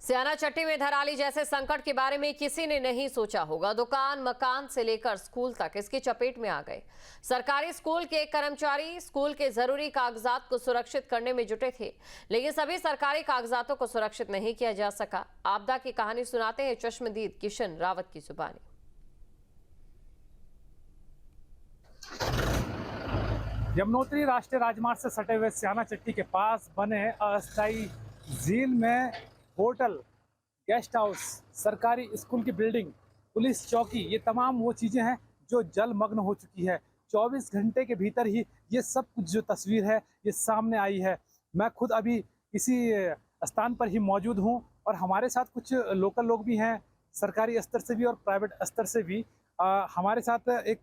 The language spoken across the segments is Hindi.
स्याना चट्टी में धराली जैसे संकट के बारे में किसी ने नहीं सोचा होगा। दुकान, मकान से लेकर स्कूल तक इसकी चपेट में आ गए। सरकारी स्कूल के कर्मचारी स्कूल के जरूरी कागजात को सुरक्षित करने में जुटे थे, लेकिन सभी सरकारी कागजातों को सुरक्षित नहीं किया जा सका। आपदा की कहानी सुनाते हैं चश्मदीद किशन रावत की जुबानी। यमुनोत्री राष्ट्रीय राजमार्ग से सटे हुए स्याना चट्टी के पास बने अस्थायी झील में होटल, गेस्ट हाउस, सरकारी स्कूल की बिल्डिंग, पुलिस चौकी, ये तमाम वो चीज़ें हैं जो जलमग्न हो चुकी है। 24 घंटे के भीतर ही ये सब कुछ जो तस्वीर है ये सामने आई है। मैं खुद अभी इसी स्थान पर ही मौजूद हूँ और हमारे साथ कुछ लोकल लोग भी हैं, सरकारी स्तर से भी और प्राइवेट स्तर से भी। हमारे साथ एक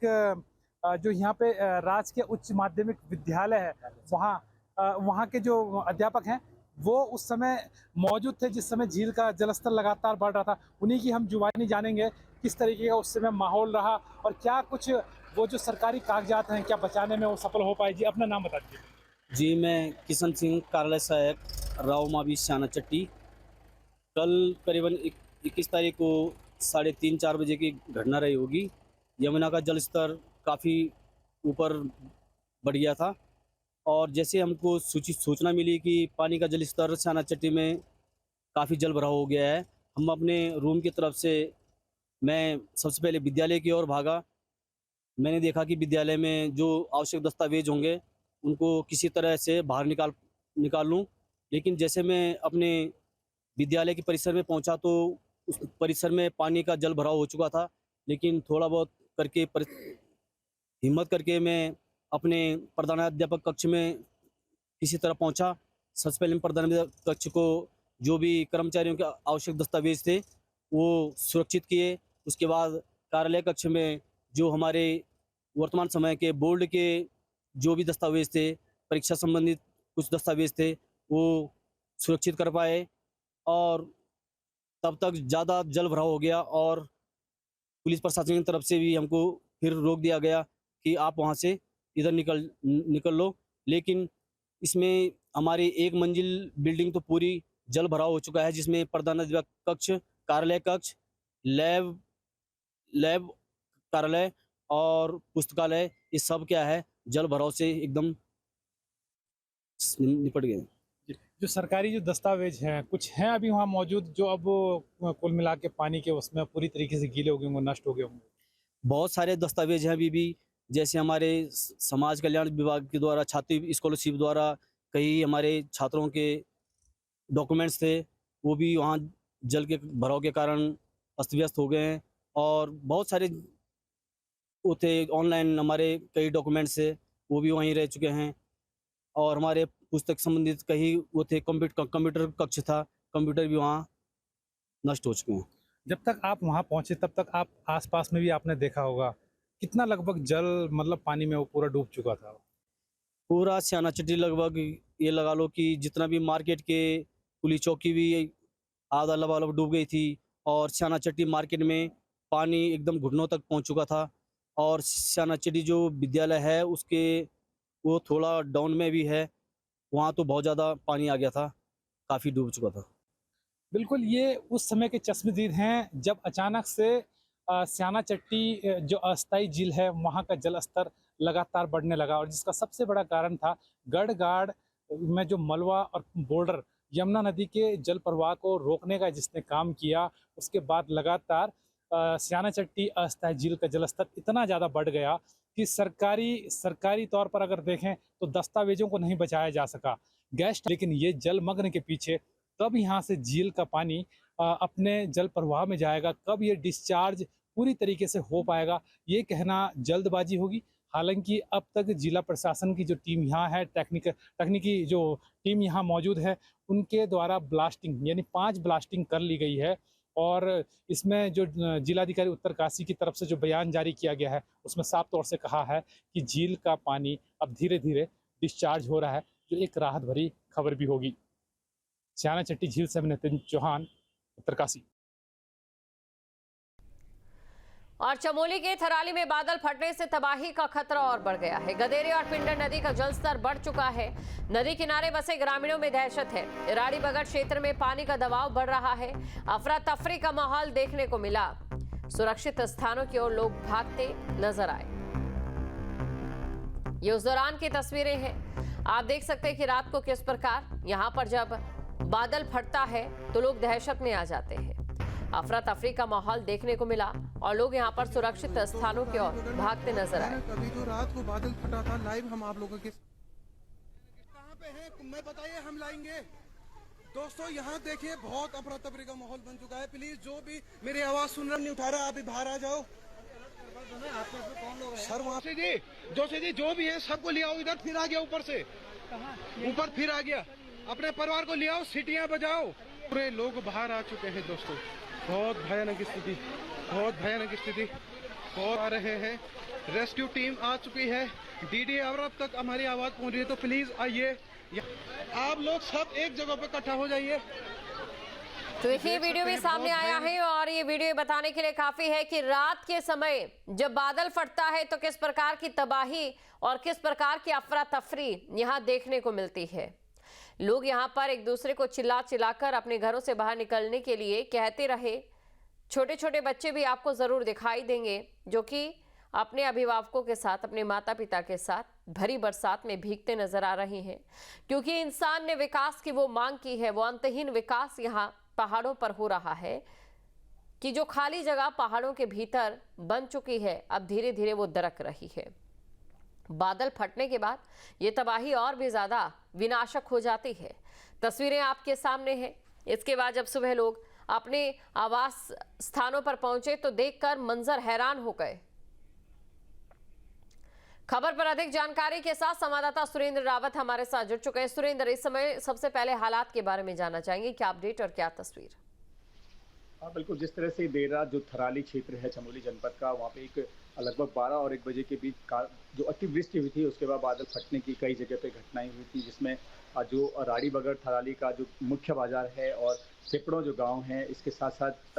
जो यहाँ पे राजकीय उच्च माध्यमिक विद्यालय है, वहाँ के जो अध्यापक हैं वो उस समय मौजूद थे जिस समय झील का जलस्तर लगातार बढ़ रहा था। उन्हीं की हम जुबानी जानेंगे किस तरीके का उस समय माहौल रहा और क्या कुछ वो जो सरकारी कागजात हैं क्या बचाने में वो सफल हो पाए। जी अपना नाम बता दीजिए। जी, मैं किशन सिंह, कार्यालय सहायक, राव मावी, स्याना चट्टी। कल करीबन 21 तारीख को 3:30-4 बजे की घटना रही होगी। यमुना का जल स्तर काफ़ी ऊपर बढ़ गया था और जैसे हमको सूचना मिली कि पानी का जल स्तर स्याना चट्टी में काफ़ी जल भराव हो गया है, हम अपने रूम की तरफ से मैं सबसे पहले विद्यालय की ओर भागा। मैंने देखा कि विद्यालय में जो आवश्यक दस्तावेज होंगे उनको किसी तरह से बाहर निकाल लूँ, लेकिन जैसे मैं अपने विद्यालय के परिसर में पहुंचा तो उस परिसर में पानी का जल भराव हो चुका था। लेकिन थोड़ा बहुत करके हिम्मत करके मैं अपने प्रधानाध्यापक कक्ष में किसी तरह पहुंचा। सबसे पहले प्रधानाध्यापक कक्ष को जो भी कर्मचारियों के आवश्यक दस्तावेज थे वो सुरक्षित किए। उसके बाद कार्यालय कक्ष में जो हमारे वर्तमान समय के बोर्ड के जो भी दस्तावेज थे, परीक्षा संबंधित कुछ दस्तावेज थे, वो सुरक्षित कर पाए। और तब तक ज़्यादा जल भराव हो गया और पुलिस प्रशासन की तरफ से भी हमको फिर रोक दिया गया कि आप वहाँ से इधर निकल लो। लेकिन इसमें हमारी एक मंजिल बिल्डिंग तो पूरी जल भराव हो चुका है, जिसमें प्रधानाध्यापक कक्ष, कार्यालय कक्ष, लैब कार्यालय और पुस्तकालय, ये सब क्या है जल भराव से एकदम निपट गए। जो सरकारी जो दस्तावेज हैं कुछ हैं अभी वहाँ मौजूद जो अब कुल मिला के पानी के उसमें पूरी तरीके से गीले हो गए होंगे, नष्ट हो गए होंगे। बहुत सारे दस्तावेज हैं अभी भी, जैसे हमारे समाज कल्याण विभाग के द्वारा छात्र स्कॉलरशिप द्वारा कई हमारे छात्रों के डॉक्यूमेंट्स थे, वो भी वहाँ जल के भराव के कारण अस्त व्यस्त हो गए हैं। और बहुत सारे वो थे ऑनलाइन हमारे कई डॉक्यूमेंट्स थे, वो भी वहीं रह चुके हैं। और हमारे पुस्तक संबंधित कई वो थे, कंप्यूटर कक्ष था, कंप्यूटर भी वहाँ नष्ट हो चुके हैं। जब तक आप वहाँ पहुँचे तब तक आप आसपास में भी आपने देखा होगा कितना लगभग जल मतलब पानी में वो पूरा डूब चुका था। पूरा स्याना चट्टी लगभग ये लगा लो कि जितना भी मार्केट के पुलिस चौकी भी आधा लबालब डूब गई थी और स्याना चट्टी मार्केट में पानी एकदम घुटनों तक पहुंच चुका था। और स्याना चट्टी जो विद्यालय है उसके वो थोड़ा डाउन में भी है, वहाँ तो बहुत ज़्यादा पानी आ गया था, काफ़ी डूब चुका था। बिल्कुल, ये उस समय के चश्मदीद हैं जब अचानक से स्याना चट्टी जो अस्थायी झील है वहाँ का जल स्तर लगातार बढ़ने लगा और जिसका सबसे बड़ा कारण था गढ़गाड़ में जो मलबा और बोल्डर यमुना नदी के जल प्रवाह को रोकने का जिसने काम किया। उसके बाद लगातार स्याना चट्टी अस्थायी झील का जलस्तर इतना ज़्यादा बढ़ गया कि सरकारी तौर पर अगर देखें तो दस्तावेजों को नहीं बचाया जा सका गेस्ट। लेकिन ये जलमग्न के पीछे कब यहाँ से झील का पानी अपने जल प्रवाह में जाएगा, कब ये डिस्चार्ज पूरी तरीके से हो पाएगा, ये कहना जल्दबाजी होगी। हालांकि अब तक जिला प्रशासन की जो टीम यहाँ है, तकनीकी जो टीम यहाँ मौजूद है, उनके द्वारा ब्लास्टिंग यानी 5 ब्लास्टिंग कर ली गई है। और इसमें जो जिलाधिकारी उत्तरकाशी की तरफ से जो बयान जारी किया गया है उसमें साफ तौर से कहा है कि झील का पानी अब धीरे धीरे डिस्चार्ज हो रहा है, जो एक राहत भरी खबर भी होगी। स्याना चट्टी झील से नितिन चौहान, उत्तरकाशी। और चमोली के थराली में बादल फटने से तबाही का खतरा और बढ़ गया है। गदेरे और पिंडर नदी का जलस्तर बढ़ चुका है। नदी किनारे बसे ग्रामीणों में दहशत है। राड़ी बगड़ क्षेत्र में पानी का दबाव बढ़ रहा है। अफरा तफरी का माहौल देखने को मिला। सुरक्षित स्थानों की ओर लोग भागते नजर आए। ये उस दौरान की तस्वीरें हैं। आप देख सकते हैं कि रात को किस प्रकार यहां पर जब बादल फटता है तो लोग दहशत में आ जाते हैं। अफरा तफरी का माहौल देखने को मिला और लोग यहां पर सुरक्षित स्थानों की ओर भागते नजर आए। कभी जो रात को बादल फटा था, लाइव हम आप लोगों के कहां पे हैं, मैं बताइए, हम लाएंगे। दोस्तों यहाँ देखिए, बहुत अफरा तफरी का माहौल बन चुका है। प्लीज जो भी मेरी आवाज सुन रहा नहीं उठा रहा, आप बाहर आ जाओ। सर वहाँ से जी जो भी है सबको ले आओ इधर। फिर आ गया ऊपर से, ऊपर फिर आ गया। अपने परिवार को ले आओ, सीटियां बजाओ। पूरे लोग बाहर आ चुके हैं दोस्तों। बहुत भयानक स्थिति, बहुत भयानक स्थिति। बहुत आ रहे हैं, रेस्क्यू टीम आ चुकी है। डीडी अब तक हमारी आवाज पहुंच रही है, तो प्लीज आइए, आप लोग सब एक जगह पे इकट्ठा हो जाइए। तो देखिए वीडियो भी सामने आया है और ये वीडियो बताने के लिए काफी है कि रात के समय जब बादल फटता है तो किस प्रकार की तबाही और किस प्रकार की अफरा तफरी यहाँ देखने को मिलती है। लोग यहाँ पर एक दूसरे को चिल्ला चिल्लाकर अपने घरों से बाहर निकलने के लिए कहते रहे। छोटे छोटे बच्चे भी आपको जरूर दिखाई देंगे जो कि अपने अभिभावकों के साथ, अपने माता पिता के साथ भरी बरसात में भीगते नजर आ रही हैं, क्योंकि इंसान ने विकास की वो मांग की है। वो अंतहीन विकास यहाँ पहाड़ों पर हो रहा है कि जो खाली जगह पहाड़ों के भीतर बन चुकी है, अब धीरे धीरे वो दरक रही है। बादल फटने के बाद ये तबाही और भी ज्यादा विनाशक हो जाती है। तस्वीरें आपके सामने हैं। इसके बाद जब सुबह लोग अपने आवास स्थानों पर पहुंचे तो देखकर मंजर हैरान हो गए। खबर पर अधिक जानकारी के साथ संवाददाता सुरेंद्र रावत हमारे साथ जुड़ चुके हैं। सुरेंद्र, इस समय सबसे पहले हालात के बारे में जानना चाहेंगे, क्या अपडेट और क्या तस्वीर? हाँ बिल्कुल, जिस तरह से देर रात जो थराली क्षेत्र है चमोली जनपद का, वहाँ पे एक लगभग 12 और 1 बजे के बीच जो अतिवृष्टि हुई थी, उसके बाद बादल फटने की कई जगह पे घटनाएं हुई थी, जिसमें जो राड़ी बगड़ थराली का जो मुख्य बाजार है और सिपड़ों जो गांव है, इसके साथ साथ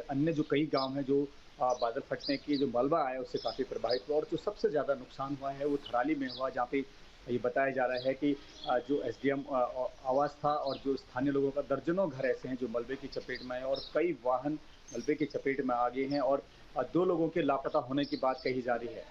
अन्य जो कई गांव हैं जो बादल फटने की जो मलबा आया उससे काफ़ी प्रभावित हुआ। और जो सबसे ज़्यादा नुकसान हुआ है वो थराली में हुआ, जहाँ पे ये बताया जा रहा है कि जो एसडीएम आवास था और जो स्थानीय लोगों का दर्जनों घर ऐसे हैं जो मलबे की चपेट में है और कई वाहन मलबे की चपेट में आ गए हैं और 2 लोगों के लापता होने की बात कही जा रही है।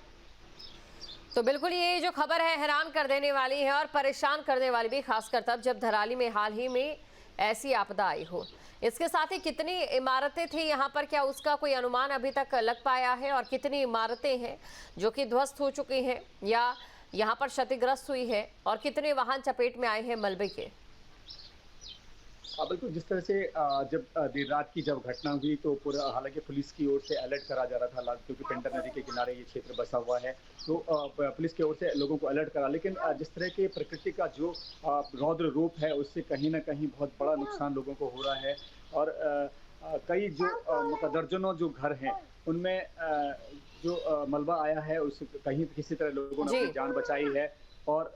तो बिल्कुल ये जो खबर है हैरान कर देने वाली है और परेशान करने वाली भी, खासकर तब जब धराली में हाल ही में ऐसी आपदा आई हो। इसके साथ ही कितनी इमारतें थी यहाँ पर, क्या उसका कोई अनुमान अभी तक लग पाया है? और कितनी इमारतें हैं जो कि ध्वस्त हो चुकी हैं या यहाँ पर क्षतिग्रस्त हुई है, और कितने वाहन चपेट में आए हैं मलबे के? बिल्कुल, जिस तरह से जब देर रात की जब घटना हुई तो पूरा, हालांकि पुलिस की ओर से अलर्ट करा जा रहा था, क्योंकि पिंडर नदी के किनारे ये क्षेत्र बसा हुआ है, तो पुलिस की ओर से लोगों को अलर्ट करा। लेकिन जिस तरह के प्रकृति का जो रौद्र रूप है, उससे कहीं ना कहीं बहुत बड़ा नुकसान लोगों को हो रहा है। और कई जो दर्जनों जो घर हैं उनमें जो मलबा आया है, उस कहीं किसी तरह लोगों ने अपनी जान बचाई है। और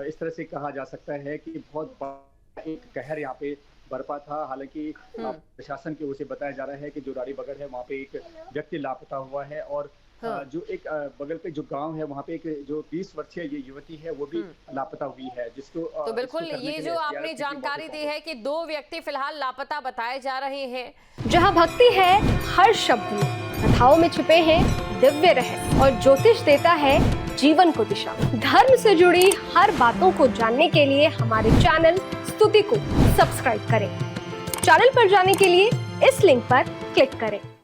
इस तरह से कहा जा सकता है कि बहुत बड़ा एक कहर यहाँ पे बरपा था। हालांकि प्रशासन की ओर से बताया जा रहा है कि जो राड़ी बगड़ है वहाँ पे एक व्यक्ति लापता हुआ है और जो एक बगल पे जो गांव है वहाँ पे एक जो 20 वर्षीय ये युवती है वो भी लापता हुई है, जिसको तो बिल्कुल ये जो आपने जानकारी दी है कि 2 व्यक्ति फिलहाल लापता बताए जा रहे हैं। जहाँ भक्ति है हर शब्द में, कथाओं में छुपे हैं दिव्य रहस्य और ज्योतिष देता है जीवन को दिशा। धर्म से जुड़ी हर बातों को जानने के लिए हमारे चैनल स्तुति को सब्सक्राइब करें। चैनल पर जाने के लिए इस लिंक पर क्लिक करें।